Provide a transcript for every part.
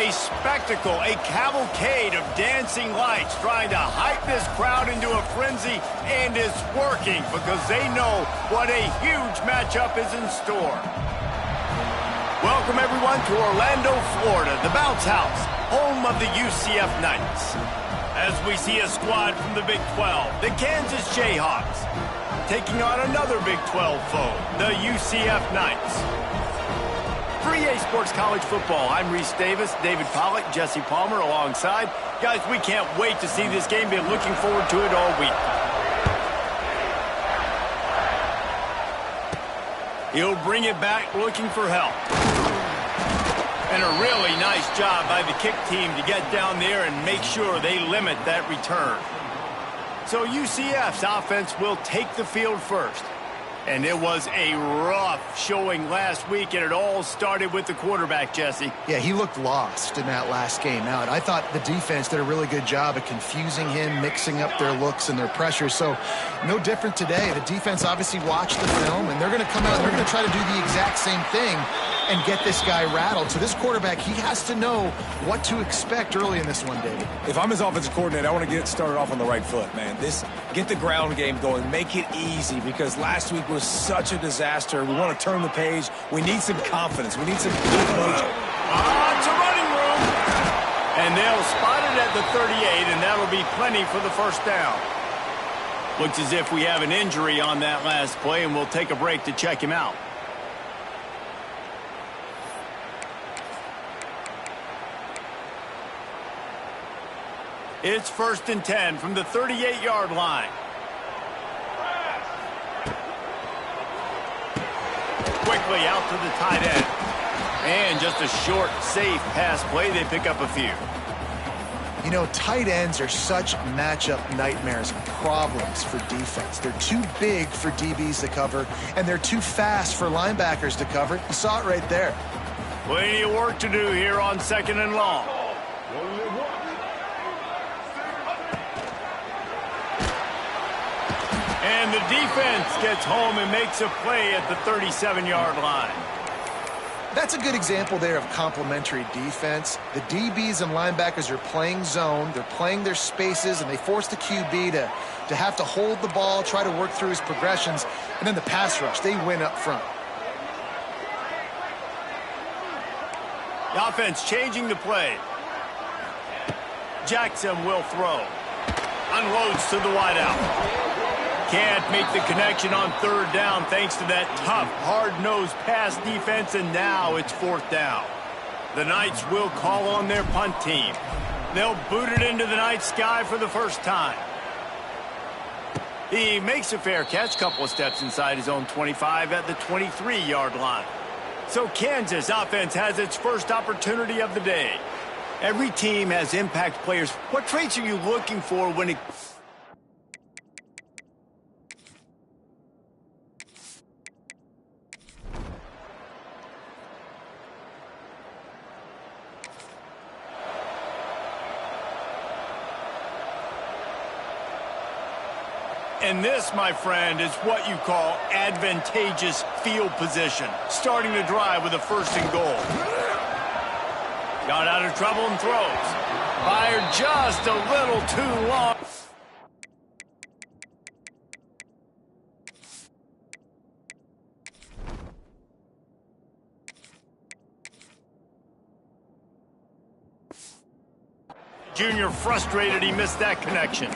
a spectacle, a cavalcade of dancing lights trying to hype this crowd into a frenzy, and it's working because they know what a huge matchup is in store. Welcome, everyone, to Orlando, Florida, the Bounce House, home of the UCF Knights. As we see a squad from the Big 12, the Kansas Jayhawks, taking on another Big 12 foe, the UCF Knights. For EA Sports College Football, I'm Reese Davis, David Pollack, Jesse Palmer alongside. Guys, we can't wait to see this game. Been looking forward to it all week. He'll bring it back looking for help. And a really nice job by the kick team to get down there and make sure they limit that return. So UCF's offense will take the field first. And it was a rough showing last week, and it all started with the quarterback, Jesse. Yeah, he looked lost in that last game out. I thought the defense did a really good job of confusing him, mixing up their looks and their pressure. So no different today. The defense obviously watched the film, and they're going to come out and they're going to try to do the exact same thing and get this guy rattled. So this quarterback, he has to know what to expect early in this one, David. If I'm his offensive coordinator, I want to get started off on the right foot, man. Get the ground game going. Make it easy, because last week was such a disaster. We want to turn the page. We need some confidence. We need some good mojo. It's a running room. And they'll spot it at the 38, and that'll be plenty for the first down. Looks as if we have an injury on that last play, and we'll take a break to check him out. It's 1st and 10 from the 38-yard line. Quickly out to the tight end. And just a short, safe pass play. They pick up a few. You know, tight ends are such matchup nightmares, problems for defense. They're too big for DBs to cover, and they're too fast for linebackers to cover. You saw it right there. Plenty of work to do here on 2nd and long. And the defense gets home and makes a play at the 37-yard line. That's a good example there of complementary defense. The DBs and linebackers are playing zone, they're playing their spaces, and they force the QB to have to hold the ball, try to work through his progressions, and then the pass rush, they win up front. The offense changing the play. Jackson will throw. Unloads to the wideout. Can't make the connection on 3rd down thanks to that tough, hard-nosed pass defense, and now it's 4th down. The Knights will call on their punt team. They'll boot it into the night sky for the first time. He makes a fair catch, couple of steps inside his own 25 at the 23-yard line. So Kansas offense has its first opportunity of the day. Every team has impact players. What traits are you looking for when it... And this, my friend, is what you call advantageous field position. Starting the drive with a 1st and goal. Got out of trouble and throws. Fired just a little too long. Junior frustrated he missed that connection.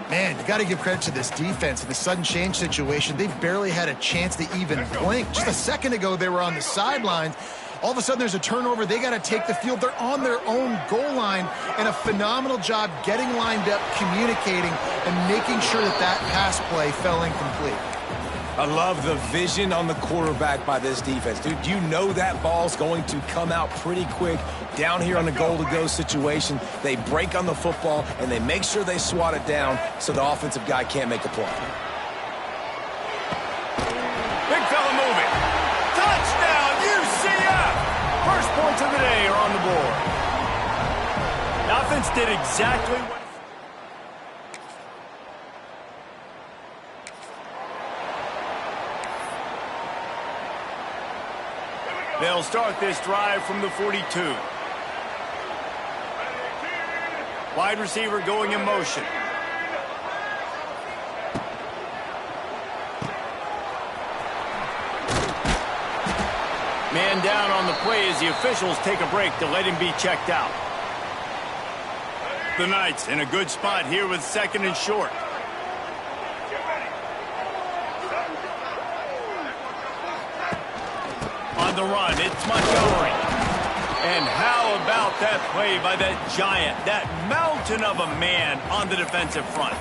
Man, you got to give credit to this defense in the sudden change situation. They barely had a chance to even blink. Just a second ago, they were on the sidelines. All of a sudden, there's a turnover. They got to take the field. They're on their own goal line, and a phenomenal job getting lined up, communicating, and making sure that that pass play fell incomplete. I love the vision on the quarterback by this defense. Dude, you know that ball's going to come out pretty quick down here on the goal-to-go situation. They break on the football, and they make sure they swat it down so the offensive guy can't make a play. Big fella moving. Touchdown, UCF! First points of the day are on the board. The offense did exactly what... They'll start this drive from the 42. Wide receiver going in motion. Man down on the play as the officials take a break to let him be checked out. The Knights in a good spot here with 2nd and short. On the run, it's Montgomery. And how about that play by that giant, that mountain of a man on the defensive front?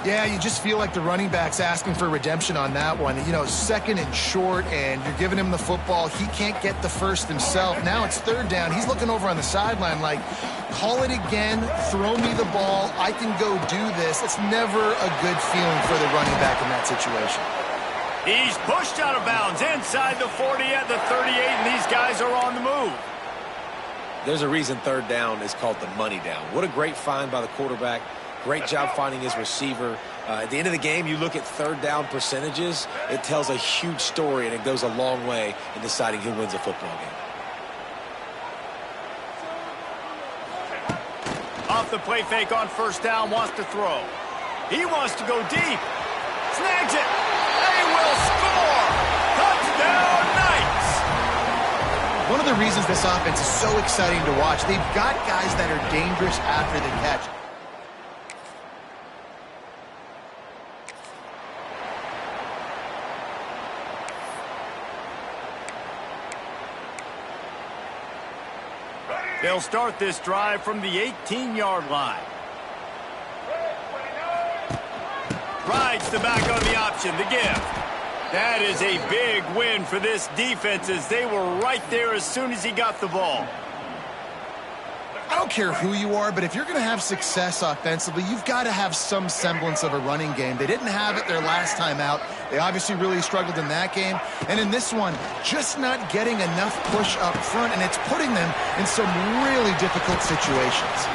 Yeah, you just feel like the running back's asking for redemption on that one. You know, 2nd and short, and you're giving him the football. He can't get the first himself. Now it's 3rd down. He's looking over on the sideline like, call it again, throw me the ball, I can go do this. It's never a good feeling for the running back in that situation. He's pushed out of bounds inside the 40 at the 38, and these guys are on the move. There's a reason 3rd down is called the money down. What a great find by the quarterback. Great job finding his receiver. At the end of the game, you look at 3rd down percentages. It tells a huge story, and it goes a long way in deciding who wins a football game. Off the play fake on 1st down, wants to throw. He wants to go deep. Snags it. They will score. Touchdown, Knights. One of the reasons this offense is so exciting to watch, they've got guys that are dangerous after the catch. They'll start this drive from the 18-yard line. Rides the back on the option, the give. That is a big win for this defense as they were right there as soon as he got the ball. I don't care who you are, but if you're going to have success offensively, you've got to have some semblance of a running game. They didn't have it their last time out. They obviously really struggled in that game. And in this one, just not getting enough push up front, and it's putting them in some really difficult situations.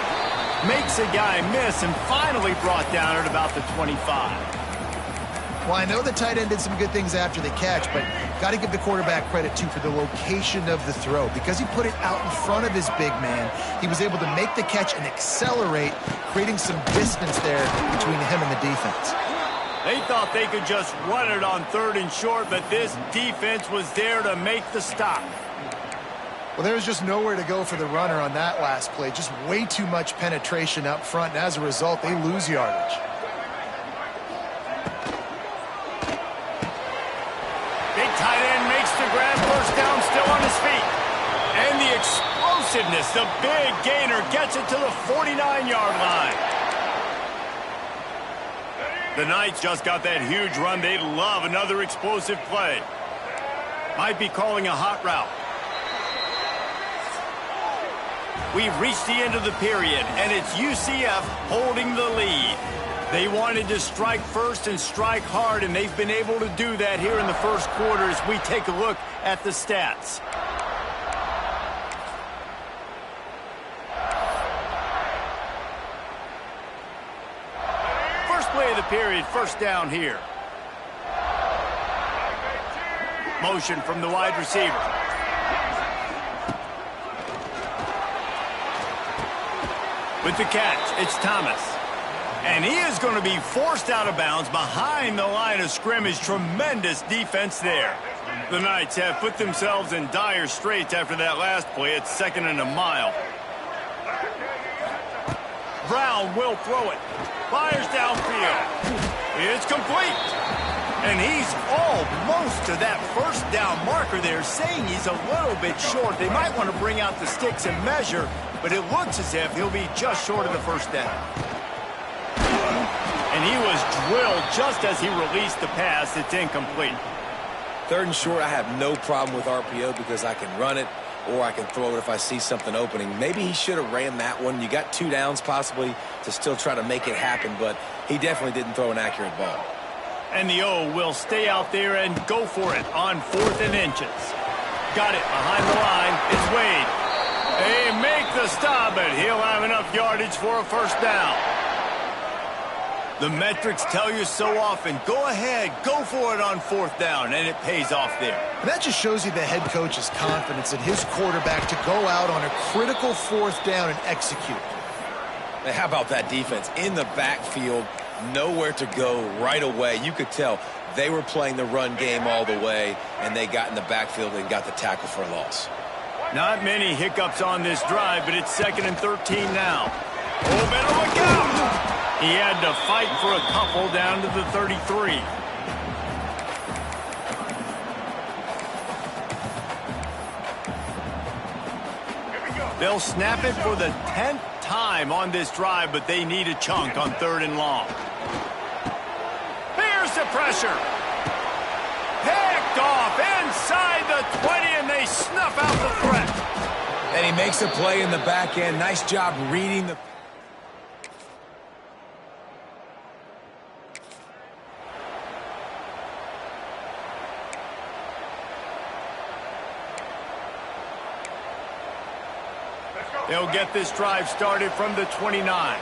Makes a guy miss and finally brought down at about the 25. Well, I know the tight end did some good things after the catch, but got to give the quarterback credit, too, for the location of the throw. Because he put it out in front of his big man, he was able to make the catch and accelerate, creating some distance there between him and the defense. They thought they could just run it on 3rd and short, but this defense was there to make the stop. Well, there was just nowhere to go for the runner on that last play. Just way too much penetration up front, and as a result, they lose yardage. Big tight end makes the grab, 1st down, still on his feet. And the explosiveness, the big gainer gets it to the 49-yard line. The Knights just got that huge run. They love another explosive play. Might be calling a hot route. We've reached the end of the period, and it's UCF holding the lead. They wanted to strike first and strike hard, and they've been able to do that here in the first quarter as we take a look at the stats. First play of the period, 1st down here. Motion from the wide receiver. With the catch, it's Thomas. And he is going to be forced out of bounds behind the line of scrimmage. Tremendous defense there. The Knights have put themselves in dire straits after that last play. It's 2nd and a mile. Brown will throw it. Fires downfield. It's complete. And he's almost to that 1st down marker there, saying he's a little bit short. They might want to bring out the sticks and measure, but it looks as if he'll be just short of the 1st down. And he was drilled just as he released the pass. It's incomplete. 3rd and short, I have no problem with RPO because I can run it or I can throw it if I see something opening. Maybe he should have ran that one. You got 2 downs possibly to still try to make it happen, but he definitely didn't throw an accurate ball. And the O will stay out there and go for it on 4th and inches. Got it behind the line. It's Wade. They make the stop, but he'll have enough yardage for a 1st down. The metrics tell you so often, go ahead, go for it on 4th down, and it pays off there. And that just shows you the head coach's confidence in his quarterback to go out on a critical 4th down and execute. How about that defense? In the backfield, nowhere to go right away. You could tell they were playing the run game all the way, and they got in the backfield and got the tackle for a loss. Not many hiccups on this drive, but it's 2nd and 13 now. Oh, better look out! He had to fight for a couple down to the 33. They'll snap it for the 10th time on this drive, but they need a chunk on 3rd and long. Here's the pressure. Picked off inside the 20, and they snuff out the threat. And he makes a play in the back end. Nice job reading the... They'll get this drive started from the 29.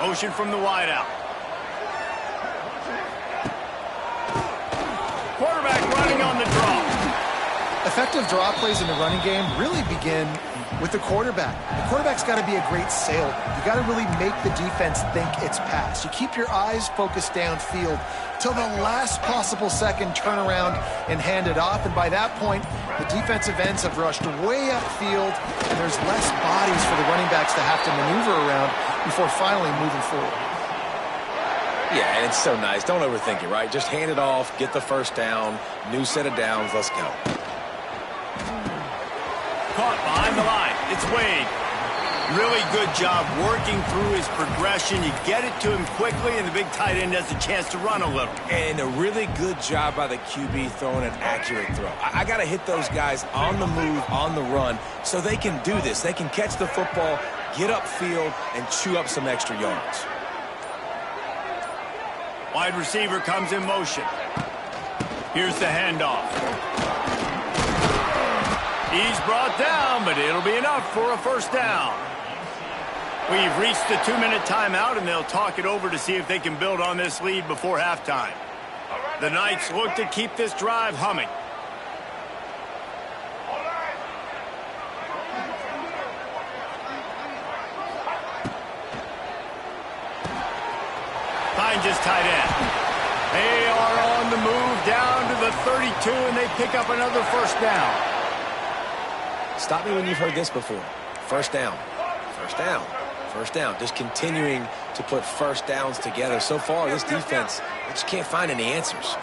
Motion from the wideout. Quarterback running on the draw. Effective draw plays in the running game really begin with the quarterback. The quarterback's got to be a great salesman. You got to really make the defense think it's pass. You keep your eyes focused downfield till the last possible second, turn around and hand it off. And by that point, the defensive ends have rushed way upfield, and there's less bodies for the running backs to have to maneuver around before finally moving forward. Yeah, and it's so nice. Don't overthink it, right? Just hand it off, get the first down, new set of downs, let's go. Caught behind the line. It's Wade. Really good job working through his progression. You get it to him quickly, and the big tight end has a chance to run a little. And a really good job by the QB throwing an accurate throw. I got to hit those guys on the move, on the run, so they can do this. They can catch the football, get upfield, and chew up some extra yards. Wide receiver comes in motion. Here's the handoff. He's brought down, but it'll be enough for a first down. We've reached the 2-minute timeout, and they'll talk it over to see if they can build on this lead before halftime. The Knights look to keep this drive humming. Finds his tight end. They are on the move down to the 32, and they pick up another first down. Stop me when you've heard this before. First down, first down, first down. Just continuing to put first downs together. So far, this defense, they just can't find any answers.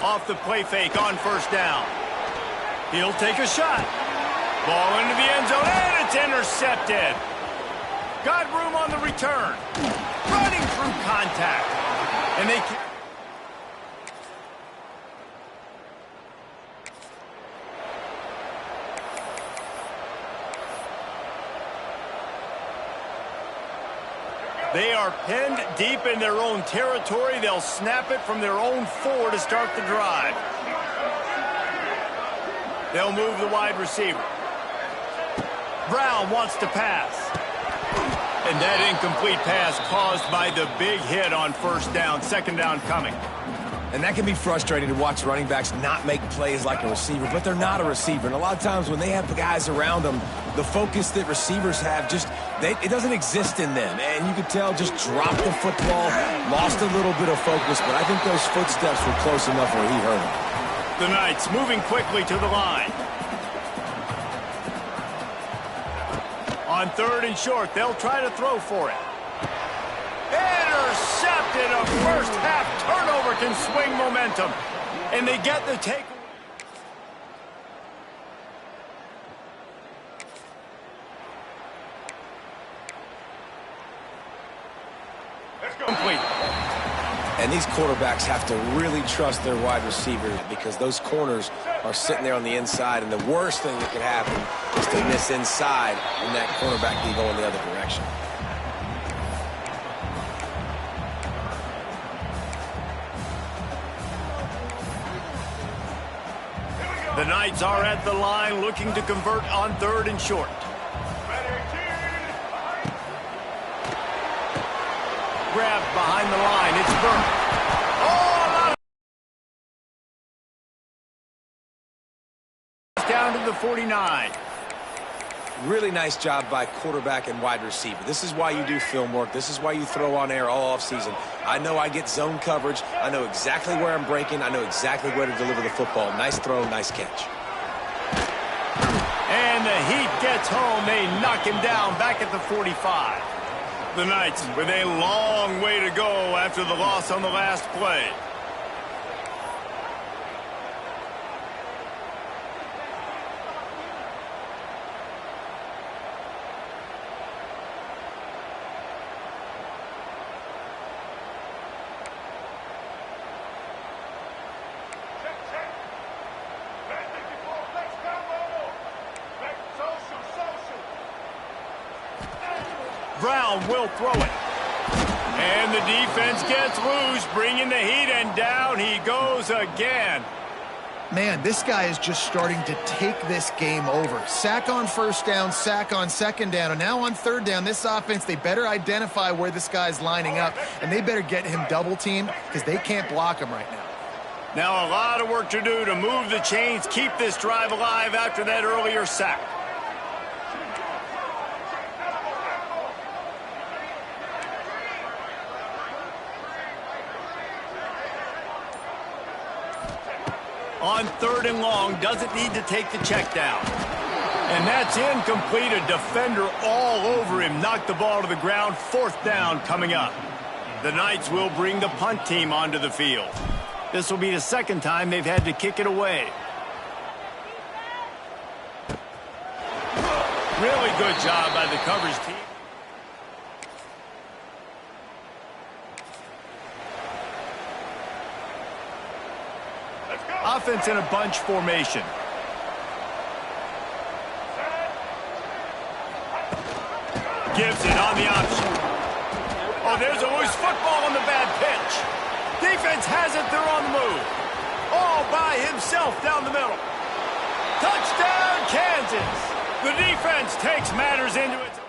Off the play fake on first down. He'll take a shot. Ball into the end zone, and it's intercepted. Got room on the return. Running through contact. And they... They are pinned deep in their own territory. They'll snap it from their own 4 to start the drive. They'll move the wide receiver. Brown wants to pass. And that incomplete pass caused by the big hit on first down. Second down coming. And that can be frustrating to watch running backs not make plays like a receiver, but they're not a receiver. And a lot of times when they have the guys around them, the focus that receivers have it doesn't exist in them. And you could tell just dropped the football, lost a little bit of focus, but I think those footsteps were close enough where he heard them. The Knights moving quickly to the line. On 3rd and short, they'll try to throw for it. Intercepted. A first half turnover can swing momentum. And they get the take. Complete. And these quarterbacks have to really trust their wide receiver because those corners are sitting there on the inside, and the worst thing that could happen is to miss inside and that cornerback can go in the other direction. The Knights are at the line looking to convert on 3rd and short. Grabbed behind the line. It's Burke. 49. Really nice job by quarterback and wide receiver. This is why you do film work. This is why you throw on air all offseason. I know I get zone coverage. I know exactly where I'm breaking. I know exactly where to deliver the football. Nice throw, nice catch. And the Heat gets home. They knock him down back at the 45. The Knights with a long way to go after the loss on the last play. Brown will throw it. And the defense gets loose, bringing the Heat, and down he goes again. Man, this guy is just starting to take this game over. Sack on first down, sack on second down, and now on third down, this offense, they better identify where this guy's lining up, and they better get him double-teamed because they can't block him right now. Now a lot of work to do to move the chains, keep this drive alive after that earlier sack. On third and long, doesn't need to take the check down. And that's incomplete. A defender all over him. Knocked the ball to the ground. Fourth down coming up. The Knights will bring the punt team onto the field. This will be the second time they've had to kick it away. Really good job by the coverage team. Offense in a bunch formation. Gibson on the option. Oh, there's a loose football on the bad pitch. Defense has it. They're on the move. All by himself down the middle. Touchdown, Kansas. The defense takes matters into its own.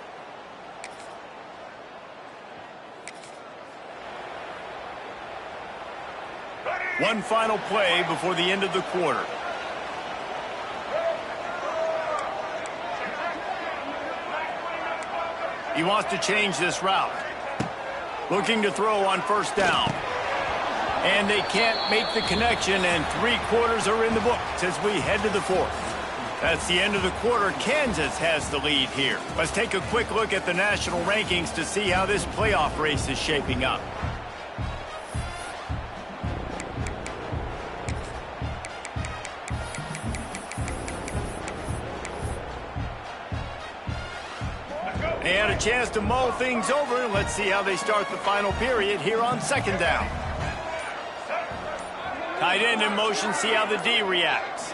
One final play before the end of the quarter. He wants to change this route. Looking to throw on first down. And they can't make the connection, and 3/4 are in the books as we head to the fourth. That's the end of the quarter. Kansas has the lead here. Let's take a quick look at the national rankings to see how this playoff race is shaping up. They had a chance to mull things over. Let's see how they start the final period here on second down. Tight end in motion, see how the D reacts.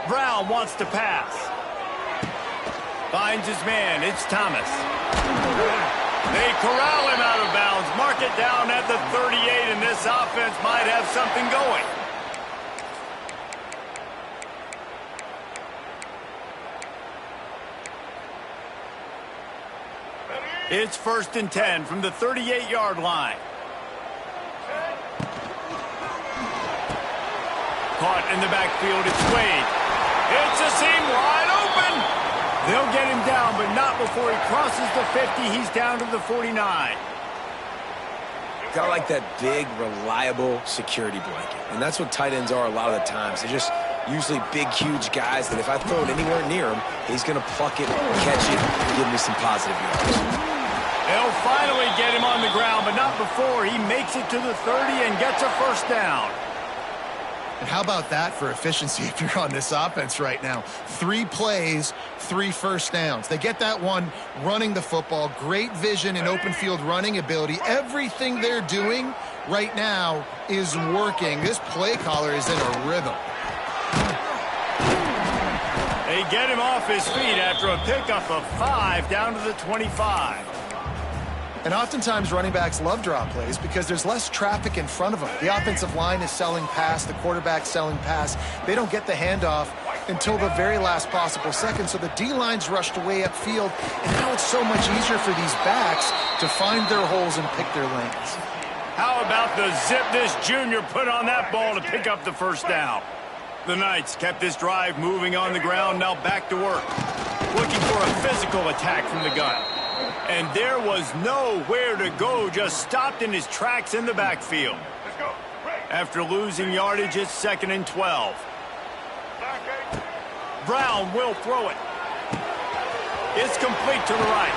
Brown wants to pass. Finds his man, it's Thomas. They corral him out of bounds, mark it down at the 38, and this offense might have something going. It's 1st and 10 from the 38-yard line. Caught in the backfield, it's Wade. It's a seam wide open. They'll get him down, but not before he crosses the 50. He's down to the 49. Got like that big, reliable security blanket. And that's what tight ends are a lot of the times. They're just usually big, huge guys that if I throw it anywhere near him, he's going to pluck it, catch it, and give me some positive yards. They'll finally get him on the ground, but not before he makes it to the 30 and gets a first down. And how about that for efficiency if you're on this offense right now? 3 plays, 3 first downs. They get that one running the football, great vision and open field running ability. Everything they're doing right now is working. This play caller is in a rhythm. They get him off his feet after a pickup of 5 down to the 25. And oftentimes running backs love draw plays because there's less traffic in front of them. The offensive line is selling pass, the quarterback's selling pass. They don't get the handoff until the very last possible second, so the D-line's rushed away upfield, and now it's so much easier for these backs to find their holes and pick their lanes. How about the zip this junior put on that ball to pick up the first down? The Knights kept this drive moving on the ground, now back to work. Looking for a physical attack from the gun. And there was nowhere to go, just stopped in his tracks in the backfield. After losing yardage, it's 2nd and 12. Brown will throw it. It's complete to the right.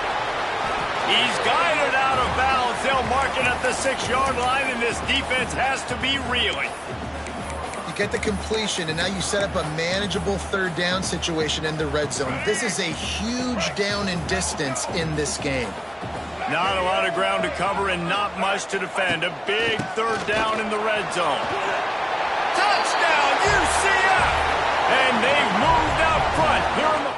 He's guided out of bounds. They'll mark it at the 6-yard line, and this defense has to be reeling. You get the completion, and now you set up a manageable 3rd down situation in the red zone. This is a huge down in distance in this game. Not a lot of ground to cover and not much to defend. A big 3rd down in the red zone. Touchdown, UCF! And they've moved out front here in the...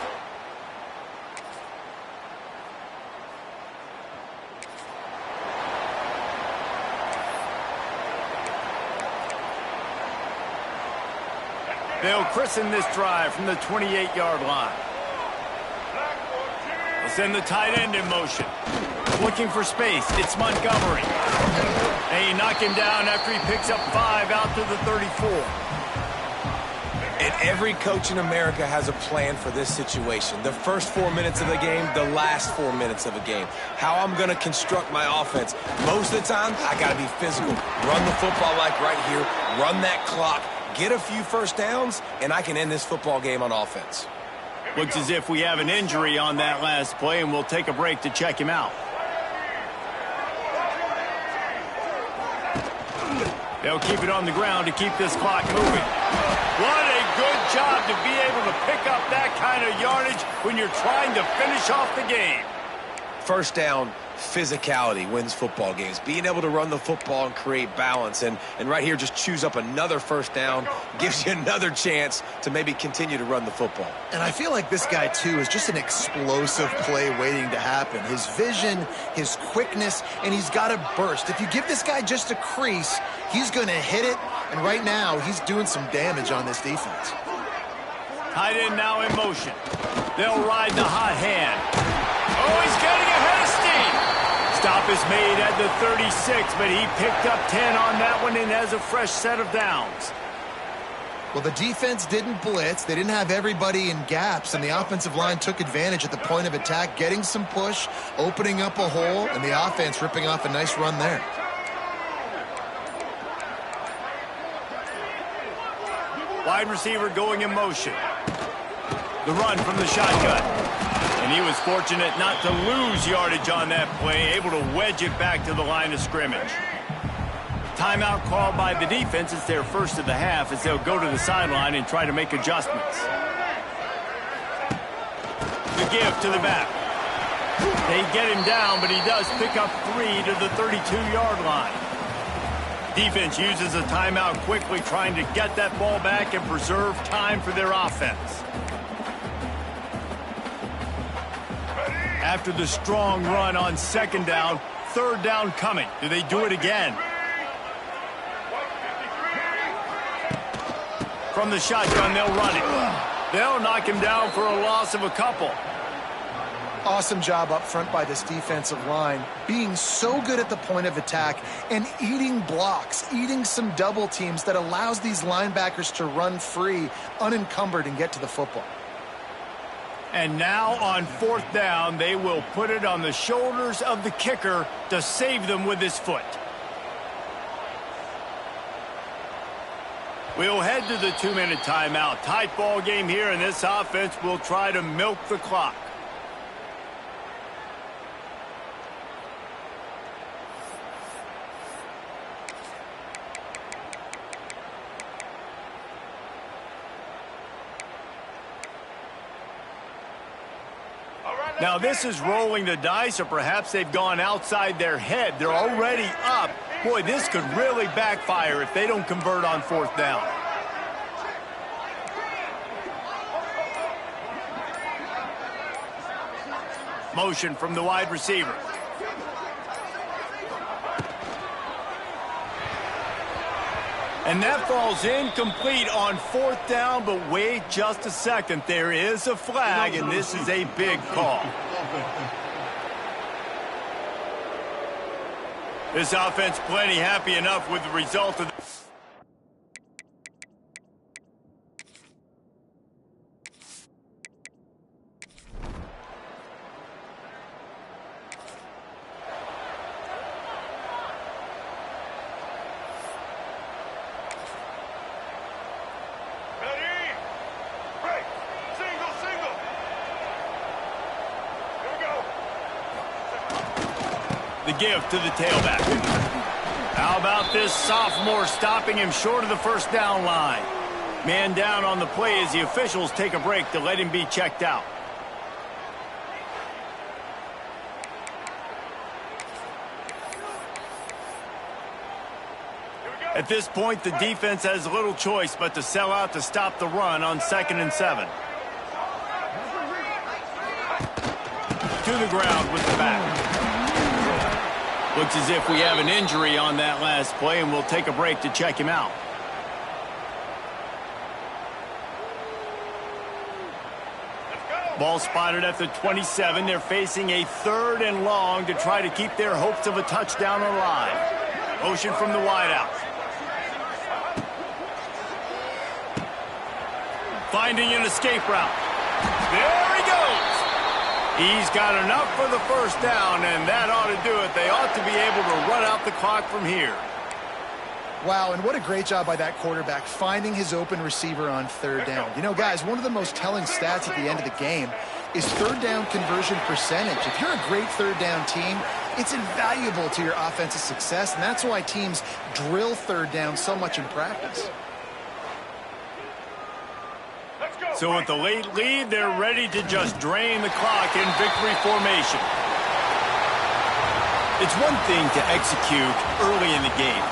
They'll christen this drive from the 28-yard line. They'll send the tight end in motion. Looking for space. It's Montgomery. They knock him down after he picks up 5 out to the 34. And every coach in America has a plan for this situation. The first 4 minutes of the game, the last 4 minutes of a game. How I'm going to construct my offense. Most of the time, I got to be physical. Run the football like right here. Run that clock. Get a few first downs, and I can end this football game on offense. Looks as if we have an injury on that last play, and we'll take a break to check him out. They'll keep it on the ground to keep this clock moving. What a good job to be able to pick up that kind of yardage when you're trying to finish off the game. First down, physicality wins football games. Being able to run the football and create balance. And right here, just choose up another first down. Gives you another chance to maybe continue to run the football. And I feel like this guy, too, is just an explosive play waiting to happen. His vision, his quickness, and he's got a burst. If you give this guy just a crease, he's going to hit it. And right now, he's doing some damage on this defense. Tight end now in motion. They'll ride the hot hand. Oh, he's getting ahead of steam. Stop is made at the 36, but he picked up 10 on that one and has a fresh set of downs. Well, the defense didn't blitz. They didn't have everybody in gaps, and the offensive line took advantage at the point of attack, getting some push, opening up a hole, and the offense ripping off a nice run there. Wide receiver going in motion. The run from the shotgun. And he was fortunate not to lose yardage on that play, able to wedge it back to the line of scrimmage. Timeout called by the defense. It's their first of the half as they'll go to the sideline and try to make adjustments. The give to the back. They get him down, but he does pick up 3 to the 32-yard line. Defense uses a timeout quickly, trying to get that ball back and preserve time for their offense. After the strong run on 2nd down, 3rd down coming. Do they do it again? From the shotgun, they'll run it. They'll knock him down for a loss of a couple. Awesome job up front by this defensive line, being so good at the point of attack and eating blocks, eating some double teams that allows these linebackers to run free, unencumbered, and get to the football. And now on 4th down, they will put it on the shoulders of the kicker to save them with his foot. We'll head to the 2-minute timeout. Tight ball game here, and this offense will try to milk the clock. Now, this is rolling the dice, or perhaps they've gone outside their head. They're already up. Boy, this could really backfire if they don't convert on 4th down. Motion from the wide receiver. And that falls incomplete on 4th down, but wait just a second. There is a flag, and this is a big call. This offense plenty happy enough with the result of The give to the tailback. How about this sophomore stopping him short of the first down line? Man down on the play as the officials take a break to let him be checked out. At this point, the defense has little choice but to sell out to stop the run on 2nd and 7. To the ground with the back. Looks as if we have an injury on that last play, and we'll take a break to check him out. Ball spotted at the 27. They're facing a 3rd and long to try to keep their hopes of a touchdown alive. Motion from the wideout. Finding an escape route. There he goes. He's got enough for the first down, and that ought to do it. They ought to be able to run out the clock from here. Wow, and what a great job by that quarterback, finding his open receiver on 3rd down. You know, guys, one of the most telling stats at the end of the game is 3rd down conversion percentage. If you're a great 3rd down team, it's invaluable to your offensive success, and that's why teams drill 3rd down so much in practice. So with the late lead, they're ready to just drain the clock in victory formation. It's one thing to execute early in the game.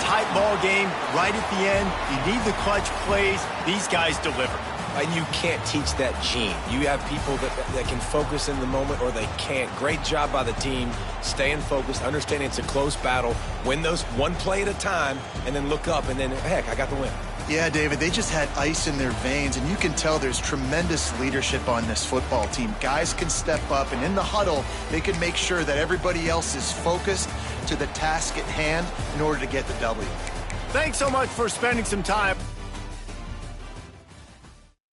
Tight ball game, right at the end. You need the clutch plays. These guys deliver. And you can't teach that gene. You have people that can focus in the moment or they can't. Great job by the team, staying focused, understanding it's a close battle, win those one play at a time, and then look up, and then, heck, I got the win. Yeah, David, they just had ice in their veins, and you can tell there's tremendous leadership on this football team. Guys can step up, and in the huddle, they can make sure that everybody else is focused to the task at hand in order to get the W. Thanks so much for spending some time.